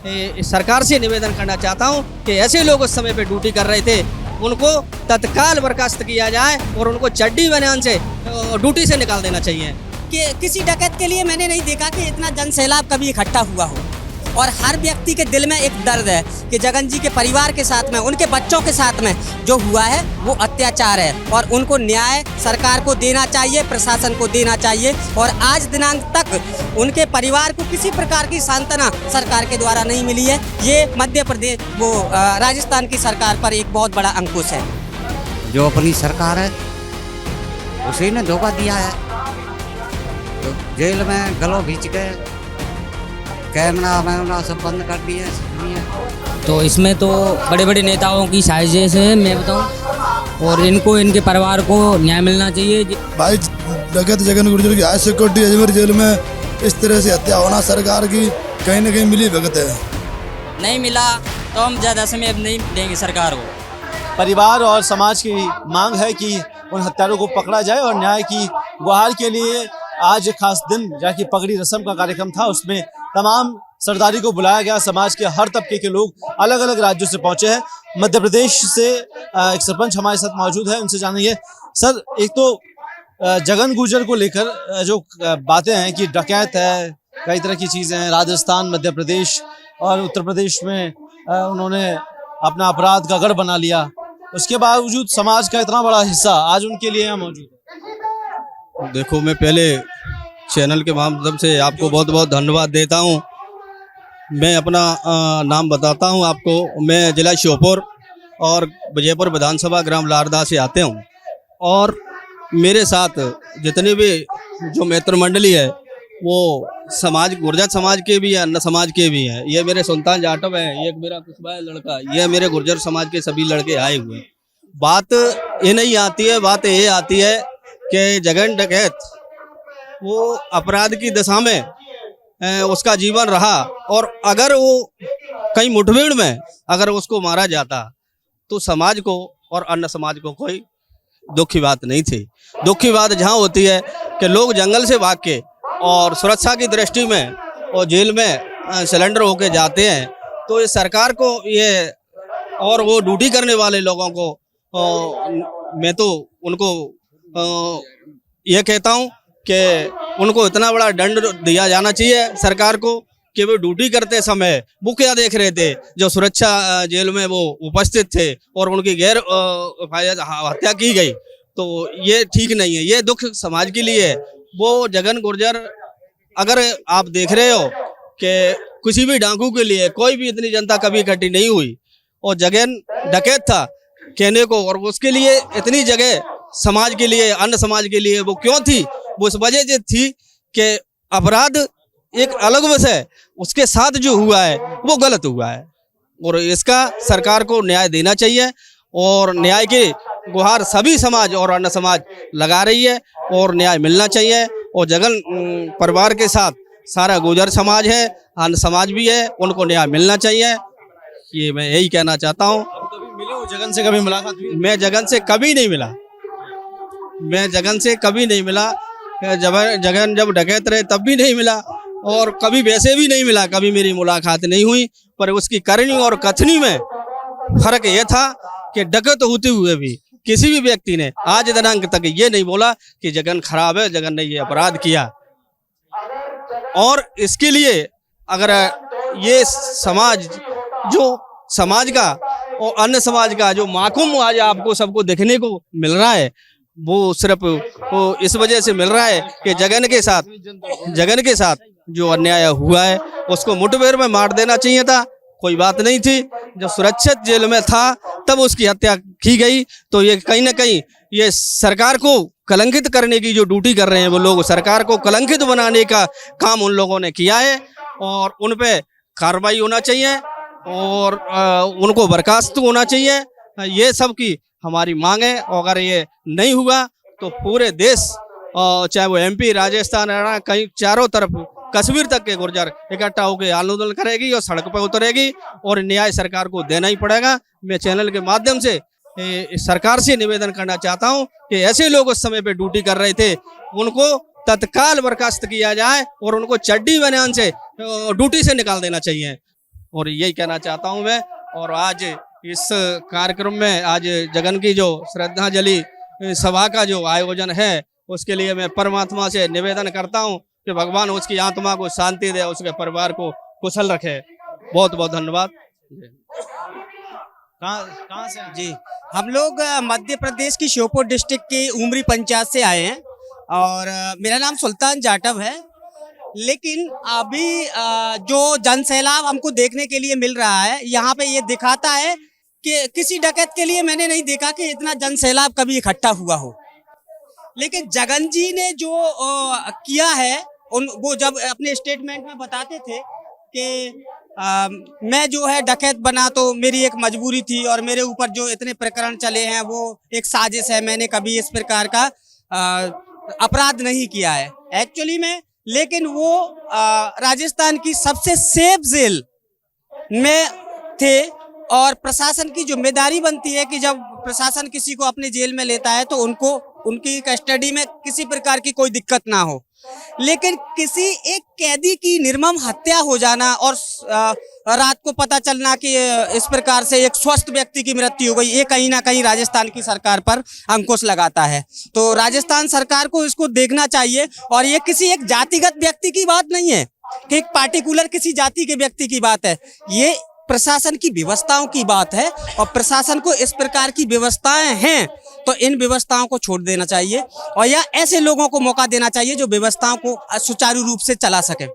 सरकार से निवेदन करना चाहता हूं कि ऐसे लोग उस समय पे ड्यूटी कर रहे थे, उनको तत्काल बर्खास्त किया जाए और उनको चड्डी बनियान से ड्यूटी से निकाल देना चाहिए। कि किसी डकैत के लिए मैंने नहीं देखा कि इतना जनसैलाब कभी इकट्ठा हुआ हो, और हर व्यक्ति के दिल में एक दर्द है कि जगन जी के परिवार के साथ में, उनके बच्चों के साथ में जो हुआ है वो अत्याचार है, और उनको न्याय सरकार को देना चाहिए, प्रशासन को देना चाहिए। और आज दिनांक तक उनके परिवार को किसी प्रकार की सांत्वना सरकार के द्वारा नहीं मिली है। ये मध्य प्रदेश राजस्थान की सरकार पर एक बहुत बड़ा अंकुश है। जो अपनी सरकार है उसी ने धोखा दिया है। तो जेल में गलों खींच के कैमरा वैमरा सब बंद कर दिए। तो इसमें तो बड़े बड़े नेताओं की साजिश है, मैं बताऊं, और इनको इनके परिवार को न्याय मिलना चाहिए। भाई डकैत जगन गुर्जर की हाई सिक्योरिटी अजमेर जेल में इस तरह से हत्या होना सरकार की कहीं न कहीं मिली भगत है। नहीं मिला तो हम ज़्यादा समय अब नहीं देंगे सरकार को। परिवार और समाज की मांग है कि उन हत्यारों को पकड़ा जाए और न्याय की गुहार के लिए आज एक खास दिन जहाँ की पगड़ी रस्म का कार्यक्रम था, उसमें तमाम सरदारी को बुलाया गया। समाज के हर तबके के लोग अलग अलग राज्यों से पहुंचे हैं। मध्य प्रदेश से एक सरपंच हमारे साथ मौजूद है, उनसे जानेंगे। सर, एक तो जगन गुर्जर को लेकर जो बातें हैं कि डकैत है, कई तरह की चीज़ें हैं, राजस्थान, मध्य प्रदेश और उत्तर प्रदेश में उन्होंने अपना अपराध का गढ़ बना लिया, उसके बावजूद समाज का इतना बड़ा हिस्सा आज उनके लिए यहाँ मौजूद है। देखो, मैं पहले चैनल के माध्यम से आपको बहुत बहुत धन्यवाद देता हूं। मैं अपना नाम बताता हूं आपको। मैं जिला श्योपुर और विजयपुर विधानसभा ग्राम लारदा से आते हूं, और मेरे साथ जितने भी जो मित्र मंडली है वो समाज, गुर्जर समाज के भी हैं, अन्य समाज के भी हैं। ये मेरे सुल्तान जाटव है, ये मेरा कुशवाहा लड़का, ये मेरे गुर्जर समाज के सभी लड़के आए हुए हैं। बात ये नहीं आती है, बात ये आती है कि जगन डकैत वो अपराध की दशा में उसका जीवन रहा, और अगर वो कहीं मुठभेड़ में अगर उसको मारा जाता तो समाज को और अन्य समाज को कोई दुख की बात नहीं थी। दुख की बात जहाँ होती है कि लोग जंगल से भाग के और सुरक्षा की दृष्टि में और जेल में सिलेंडर होके जाते हैं, तो ये सरकार को ये और वो ड्यूटी करने वाले लोगों को मैं तो उनको ये कहता हूँ कि उनको इतना बड़ा दंड दिया जाना चाहिए सरकार को कि वो ड्यूटी करते समय वो क्या देख रहे थे, जो सुरक्षा जेल में वो उपस्थित थे और उनकी गैर हत्या की गई, तो ये ठीक नहीं है। ये दुख समाज के लिए है। वो जगन गुर्जर, अगर आप देख रहे हो कि किसी भी डाकू के लिए कोई भी इतनी जनता कभी इकट्ठी नहीं हुई, और जगन डकैत था कहने को, और उसके लिए इतनी जगह समाज के लिए, अन्य समाज के लिए वो क्यों थी? वो इस वजह से थी कि अपराध एक अलग विषय, उसके साथ जो हुआ है वो गलत हुआ है, और इसका सरकार को न्याय देना चाहिए। और न्याय के गुहार सभी समाज और अन्य समाज लगा रही है, और न्याय मिलना चाहिए। और जगन परिवार के साथ सारा गुर्जर समाज है, अन्य समाज भी है, उनको न्याय मिलना चाहिए। ये मैं यही कहना चाहता हूँ। मिले हो जगन से, कभी मुलाकात हुई? मैं जगन से कभी नहीं मिला, मैं जगन से कभी नहीं मिला। जगन जब डकैत रहे तब भी नहीं मिला, और कभी वैसे भी नहीं मिला, कभी मेरी मुलाकात नहीं हुई। पर उसकी करनी और कथनी में फर्क यह था कि डकैत होते हुए भी किसी भी व्यक्ति ने आज दिनांक तक ये नहीं बोला कि जगन खराब है, जगन ने ये अपराध किया। और इसके लिए अगर ये समाज, जो समाज का और अन्य समाज का जो माकूम आज आपको सबको देखने को मिल रहा है, वो सिर्फ वो इस वजह से मिल रहा है कि जगन के साथ जो अन्याय हुआ है उसको मुठभेड़ में मार देना चाहिए था, कोई बात नहीं थी। जब सुरक्षित जेल में था तब उसकी हत्या की गई, तो ये कहीं ना कहीं ये सरकार को कलंकित करने की जो ड्यूटी कर रहे हैं वो लोग, सरकार को कलंकित बनाने का काम उन लोगों ने किया है, और उन पे कार्रवाई होना चाहिए और उनको बर्खास्त होना चाहिए। ये सब की हमारी मांग है। और अगर ये नहीं हुआ तो पूरे देश, चाहे वो MP, राजस्थान, हरियाणा, कहीं चारों तरफ कश्मीर तक के गुर्जर इकट्ठा होकर आंदोलन करेगी और सड़क पर उतरेगी, और न्याय सरकार को देना ही पड़ेगा। मैं चैनल के माध्यम से सरकार से निवेदन करना चाहता हूं कि ऐसे लोग उस समय पे ड्यूटी कर रहे थे, उनको तत्काल बर्खास्त किया जाए और उनको चड्डी बनियान से ड्यूटी से निकाल देना चाहिए। और यही कहना चाहता हूँ मैं। और आज इस कार्यक्रम में आज जगन की जो श्रद्धांजलि सभा का जो आयोजन है उसके लिए मैं परमात्मा से निवेदन करता हूँ कि भगवान उसकी आत्मा को शांति दे, उसके परिवार को कुशल रखे। बहुत बहुत धन्यवाद। कहाँ से जी, हम लोग मध्य प्रदेश की श्योपुर डिस्ट्रिक्ट की उमरी पंचायत से आए हैं और मेरा नाम सुल्तान जाटव है। लेकिन अभी जो जन सैलाब हमको देखने के लिए मिल रहा है यहाँ पे ये दिखाता है कि किसी डकैत के लिए मैंने नहीं देखा कि इतना जन सैलाब कभी इकट्ठा हुआ हो। लेकिन जगन जी ने जो किया है वो जब अपने स्टेटमेंट में बताते थे कि मैं जो है डकैत बना तो मेरी एक मजबूरी थी और मेरे ऊपर जो इतने प्रकरण चले हैं वो एक साजिश है, मैंने कभी इस प्रकार का अपराध नहीं किया है एक्चुअली में। लेकिन वो राजस्थान की सबसे सेफ जेल में थे और प्रशासन की जिम्मेदारी बनती है कि जब प्रशासन किसी को अपने जेल में लेता है तो उनको उनकी कस्टडी में किसी प्रकार की कोई दिक्कत ना हो। लेकिन किसी एक कैदी की निर्मम हत्या हो जाना और रात को पता चलना कि इस प्रकार से एक स्वस्थ व्यक्ति की मृत्यु हो गई, ये कहीं ना कहीं राजस्थान की सरकार पर अंकुश लगाता है। तो राजस्थान सरकार को इसको देखना चाहिए। और ये किसी एक जातिगत व्यक्ति की बात नहीं है कि एक पार्टिकुलर किसी जाति के व्यक्ति की बात है, ये प्रशासन की व्यवस्थाओं की बात है। और प्रशासन को इस प्रकार की व्यवस्थाएं हैं तो इन व्यवस्थाओं को छोड़ देना चाहिए और या ऐसे लोगों को मौका देना चाहिए जो व्यवस्थाओं को सुचारू रूप से चला सके।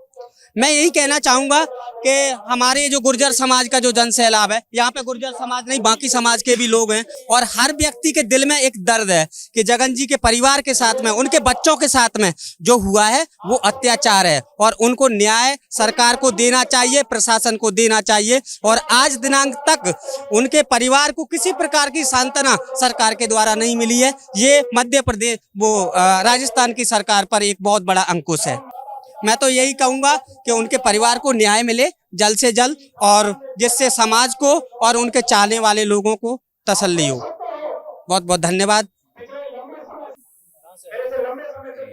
मैं यही कहना चाहूँगा कि हमारे जो गुर्जर समाज का जो जन सैलाब है, यहाँ पे गुर्जर समाज नहीं बाकी समाज के भी लोग हैं और हर व्यक्ति के दिल में एक दर्द है कि जगन जी के परिवार के साथ में, उनके बच्चों के साथ में जो हुआ है वो अत्याचार है और उनको न्याय सरकार को देना चाहिए, प्रशासन को देना चाहिए। और आज दिनांक तक उनके परिवार को किसी प्रकार की सांत्वना सरकार के द्वारा नहीं मिली है। ये मध्य प्रदेश राजस्थान की सरकार पर एक बहुत बड़ा अंकुश है। मैं तो यही कहूँगा कि उनके परिवार को न्याय मिले जल्द से जल्द और जिससे समाज को और उनके चाहने वाले लोगों को तसल्ली हो। बहुत बहुत धन्यवाद।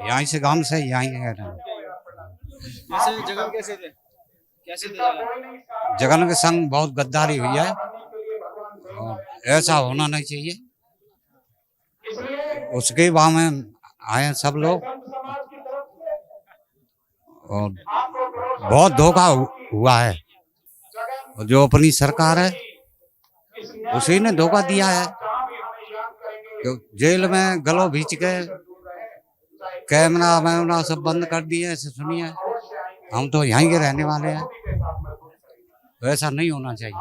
यहाँ से गांव से यहाँ कह रहे हैं। जगन कैसे थे? कैसे थे जगन के संग बहुत गद्दारी हुई है और ऐसा होना नहीं चाहिए। उसके बाद में आए सब लोग और बहुत धोखा हुआ है। और जो अपनी सरकार है उसी ने धोखा दिया है। जेल में गलों भींच के कैमरा वैमरा सब बंद कर दिए। ऐसे सुनिए, हम तो यहीं के रहने वाले हैं, वैसा नहीं होना चाहिए।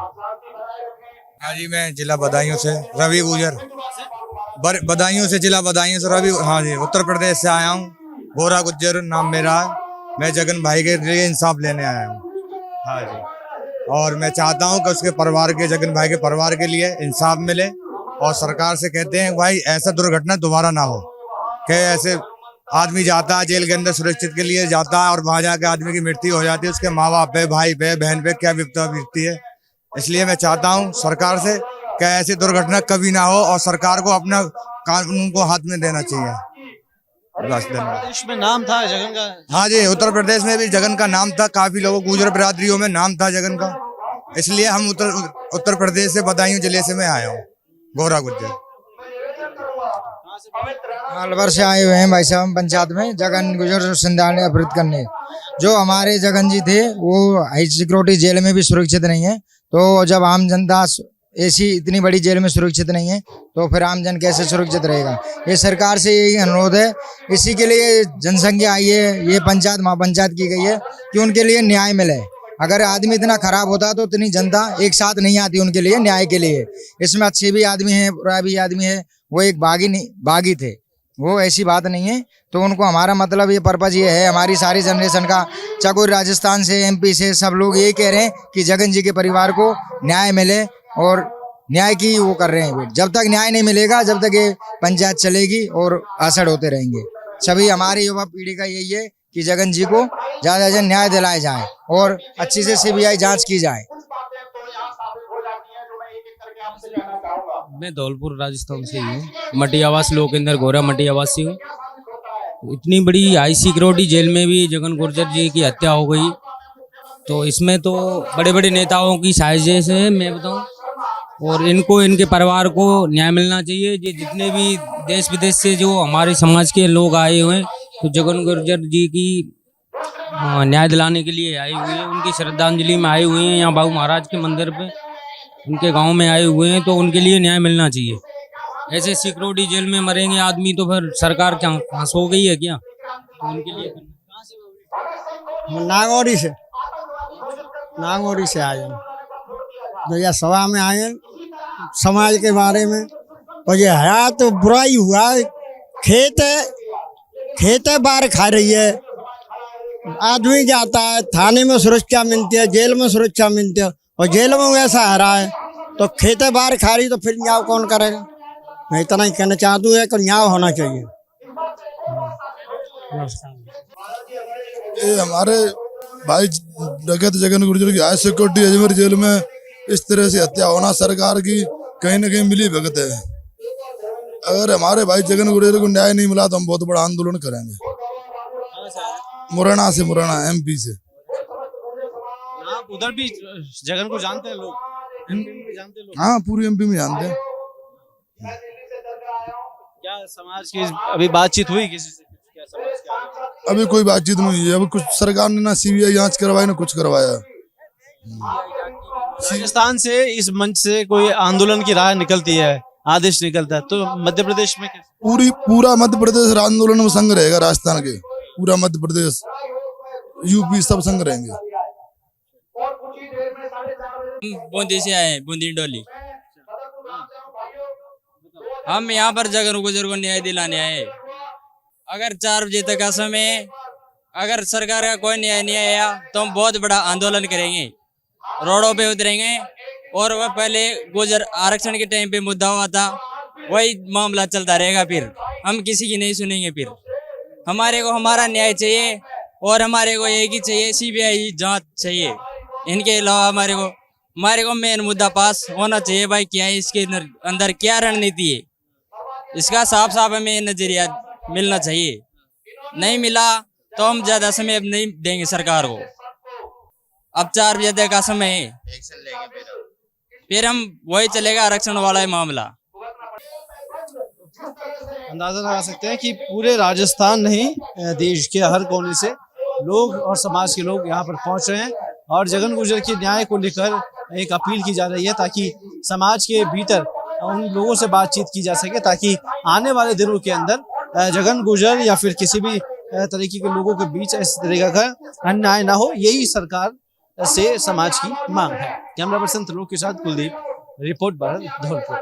हाँ जी, मैं जिला बदायूं से रवि गुजर, बदायूं से जिला बदायूं से रवि, हाँ जी, उत्तर प्रदेश से आया हूँ। गोरा गुज्जर नाम मेरा है। मैं जगन भाई के लिए इंसाफ लेने आया हूँ। हाँ जी, और मैं चाहता हूँ कि उसके परिवार के, जगन भाई के परिवार के लिए इंसाफ मिले। और सरकार से कहते हैं भाई ऐसा दुर्घटना दोबारा ना हो कि ऐसे आदमी जाता है जेल के अंदर सुरक्षित के लिए जाता है और वहाँ जाके आदमी की मृत्यु हो जाती है, उसके माँ बाप पे, भाई पे, बहन पे क्या विपदा बीतती है। इसलिए मैं चाहता हूँ सरकार से कि ऐसी दुर्घटना कभी ना हो और सरकार को अपना कानून को हाथ में देना चाहिए। प्रदेश में नाम था जगन का। हाँ जी, उत्तर प्रदेश में भी जगन का नाम था, काफी लोगों गुजर बिरादरियों में नाम था जगन का। इसलिए हम उत्तर प्रदेश से बदायूं जिले से मैं आया हूँ, गोरा गुज्जर। अलवर से आए हुए हैं भाई साहब पंचायत में जगन गुजर संधान अपहृत करने। जो हमारे जगन जी थे वो हाई सिक्योरिटी जेल में भी सुरक्षित नहीं है, तो जब आम जनता ऐसी इतनी बड़ी जेल में सुरक्षित नहीं है तो फिर आम जन कैसे सुरक्षित रहेगा। ये सरकार से यही अनुरोध है। इसी के लिए जनसंख्या आई है, ये पंचायत महापंचायत की गई है कि उनके लिए न्याय मिले। अगर आदमी इतना खराब होता तो इतनी जनता एक साथ नहीं आती उनके लिए न्याय के लिए। इसमें अच्छे भी आदमी हैं, बुरा भी आदमी है, वो एक बागी थे, वो ऐसी बात नहीं है। तो उनको हमारा मतलब ये पर्पज ये है, हमारी सारी जनरेशन का चकोर राजस्थान से, MP से सब लोग ये कह रहे हैं कि जगन जी के परिवार को न्याय मिले और न्याय की वो कर रहे हैं। जब तक न्याय नहीं मिलेगा जब तक ये पंचायत चलेगी और असड़ होते रहेंगे। सभी हमारी युवा पीढ़ी का यही है कि जगन जी को ज़्यादा से ज़्यादा न्याय दिलाया जाए और अच्छी से CBI जांच की जाए। मैं धौलपुर राजस्थान से ही हूँ, मटी आवास लोकेंद्र गोरा मटी आवास से हूँ। इतनी बड़ी हाई सिक्योरिटी जेल में भी जगन गुर्जर जी की हत्या हो गई तो इसमें तो बड़े बड़े नेताओं की साजिश है, मैं बताऊं, और इनको इनके परिवार को न्याय मिलना चाहिए। ये जितने भी देश विदेश से जो हमारे समाज के लोग आए हुए हैं, तो जगन गुर्जर जी की न्याय दिलाने के लिए आए हुए हैं, उनकी श्रद्धांजलि में आए हुए हैं, यहाँ बाबू महाराज के मंदिर पे उनके गांव में आए हुए हैं, तो उनके लिए न्याय मिलना चाहिए। ऐसे सिक्योरिटी जेल में मरेंगे आदमी तो फिर सरकार क्या फांस हो गई है क्या? तो उनके लिए नागौरी से आए हैं भैया, सभा में आए हैं समाज के बारे में। और ये है तो बुराई हुआ, खेत है बाहर खा रही है, आदमी जाता है थाने में सुरक्षा मिलती है, जेल में सुरक्षा मिलती है, और जेल में वैसा आ रहा है तो खेते बाहर खा रही तो फिर न्याय कौन करेगा? मैं इतना ही कहना चाहता हूँ कि न्याय होना चाहिए। ये हमारे भाई डकैत जगन गुर्जर की हाई सिक्योरिटी अजमेर जेल में इस तरह से हत्या होना सरकार की कहीं ना कहीं मिली भगत है। अगर हमारे भाई जगन गुर्जर को न्याय नहीं मिला तो हम बहुत बड़ा आंदोलन करेंगे। मुरैना MP से। आप उधर भी जगन को जानते हैं लोग? MP में जानते हैं लोग? हाँ, पूरी MP में जानते हैं। क्या समाज की अभी बातचीत हुई किसी से? क्या समाज के आगे? अभी कोई बातचीत नहीं हुई है। अभी कुछ सरकार ने ना CBI जांच करवाई ना कुछ करवाया। राजस्थान से इस मंच से कोई आंदोलन की राह निकलती है, आदेश निकलता है, तो मध्य प्रदेश में पूरा मध्य प्रदेश आंदोलन में संग रहेगा। राजस्थान के पूरा मध्य प्रदेश, UP सब संग रहेंगे। बूंदी से आए, बूंदी डोली। हम यहाँ पर जगन गुर्जर को न्याय दिलाने आए। अगर 4 बजे तक का समय, अगर सरकार का कोई न्याय नहीं आया तो हम बहुत बड़ा आंदोलन करेंगे, रोडों पे उतरेंगे। और वह पहले गुर्जर आरक्षण के टाइम पे मुद्दा हुआ था, वही मामला चलता रहेगा। फिर हम किसी की नहीं सुनेंगे। फिर हमारे को हमारा न्याय चाहिए, और हमारे को एक ही चाहिए, CBI जांच चाहिए। इनके अलावा हमारे को मेन मुद्दा पास होना चाहिए। भाई क्या है इसके अंदर, क्या रणनीति है, इसका साफ साफ हमें नजरिया मिलना चाहिए। नहीं मिला तो हम ज्यादा समय अब नहीं देंगे सरकार को। अब 4 बजे तक का समय है, फिर हम वही चलेगा आरक्षण वाला है मामला। अंदाजा लगा सकते हैं कि पूरे राजस्थान नहीं, देश के हर कोने से लोग और समाज के लोग यहाँ पर पहुंच रहे हैं, और जगन गुर्जर के न्याय को लेकर एक अपील की जा रही है, ताकि समाज के भीतर उन लोगों से बातचीत की जा सके, ताकि आने वाले दिनों के अंदर जगन गुर्जर या फिर किसी भी तरीके के लोगों के बीच इस तरीके का अन्याय ना हो। यही सरकार से समाज की मांग है। कैमरा पर्सन त्रिलोक के साथ कुलदीप, रिपोर्ट भारत, धौलपुर।